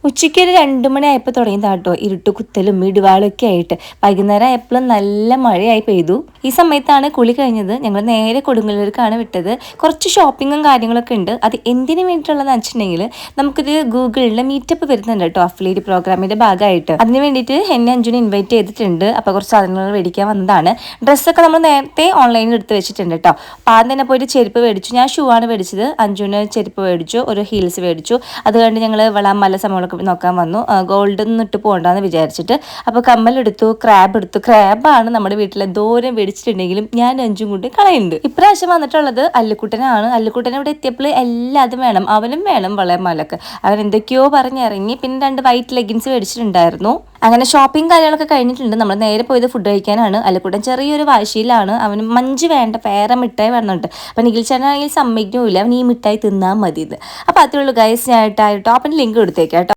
ഉച്ചയ്ക്ക് ഒരു 2 മണി ആയപ്പോൾ തുടങ്ങിയതാട്ടോ ഇരുട്ട് കുത്തലും ഇടിവാളൊക്കെ ആയിട്ട്. വൈകുന്നേരം ആയപ്പോഴും നല്ല മഴയായി പെയ്തു. ഈ സമയത്താണ് കുളി കഴിഞ്ഞത്. ഞങ്ങൾ നേരെ കൊടുങ്ങല്ലൂർക്കാണ് വിട്ടത്. കുറച്ച് ഷോപ്പിങ്ങും കാര്യങ്ങളൊക്കെ ഉണ്ട്. അത് എന്തിനു വേണ്ടിയിട്ടുള്ളതെന്ന് വെച്ചിട്ടുണ്ടെങ്കിൽ നമുക്കൊരു ഗൂഗിളിൽ മീറ്റപ്പ് വരുന്നുണ്ട് കേട്ടോ, അഫിലിയേറ്റ് പ്രോഗ്രാമിന്റെ ഭാഗമായിട്ട്. അതിന് വേണ്ടിയിട്ട് എന്നെ അഞ്ജുനെ ഇൻവൈറ്റ് ചെയ്തിട്ടുണ്ട്. അപ്പോൾ കുറച്ച് സാധനങ്ങൾ മേടിക്കാൻ വന്നതാണ്. ഡ്രസ്സൊക്കെ നമ്മൾ നേരത്തെ ഓൺലൈനിൽ എടുത്ത് വെച്ചിട്ടുണ്ട് കേട്ടോ. അപ്പോൾ ആദ്യം തന്നെ പോയിട്ട് ചെരുപ്പ് മേടിച്ചു. ഞാൻ ഷൂ ആണ് മേടിച്ചത്. അഞ്ജുന് ചെരുപ്പ് മേടിച്ചു, ഒരു ഹീൽസ് മേടിച്ചു. അത് കഴിഞ്ഞ് ഞങ്ങൾ വളാമല സമയമൊക്കെ നോക്കാൻ വന്നു. ഗോൾഡ് ഒന്നും ഇട്ട് പോകണ്ടെന്ന് വിചാരിച്ചിട്ട്. അപ്പോൾ കമ്മലെടുത്തു, ക്രാബ് എടുത്തു. ക്രാബാണ് നമ്മുടെ വീട്ടിലെ ദൂരം മേടിച്ചിട്ടുണ്ടെങ്കിലും ഞാൻ അഞ്ചും കൂടി കളയുന്നുണ്ട്. ഇപ്രാവശ്യം വന്നിട്ടുള്ളത് അല്ലുക്കുട്ടനാണ്. അല്ലുക്കുട്ടനെ ഇവിടെ എത്തിയപ്പോൾ എല്ലാതും വേണം, അവനും വേണം വളയമാലൊക്കെ. അവൻ എന്തൊക്കെയോ പറഞ്ഞിറങ്ങി. പിന്നെ 2 വൈറ്റ് ലെഗിൻസ് മേടിച്ചിട്ടുണ്ടായിരുന്നു. അങ്ങനെ ഷോപ്പിംഗ് കാര്യങ്ങളൊക്കെ കഴിഞ്ഞിട്ടുണ്ട്. നമ്മൾ നേരെ പോയത് ഫുഡ് കഴിക്കാനാണ്. അല്ലുക്കുട്ടൻ ചെറിയൊരു വാശിയിലാണ്. അവന് മഞ്ച് വേണ്ട, വേറെ മിഠായി വേണമെന്നുണ്ട്. അപ്പം നിഖിൽ ചേട്ടനാണെങ്കിൽ സമ്മതിക്കുന്നില്ല, അവൻ ഈ മിഠായി തിന്നാൽ മതി. അപ്പോൾ അത്രയുള്ളൂ ഗൈസ്. ഞാൻ ടോപ്പിൻ്റെ ലിങ്ക് കൊടുത്തേക്കാം കേട്ടോ.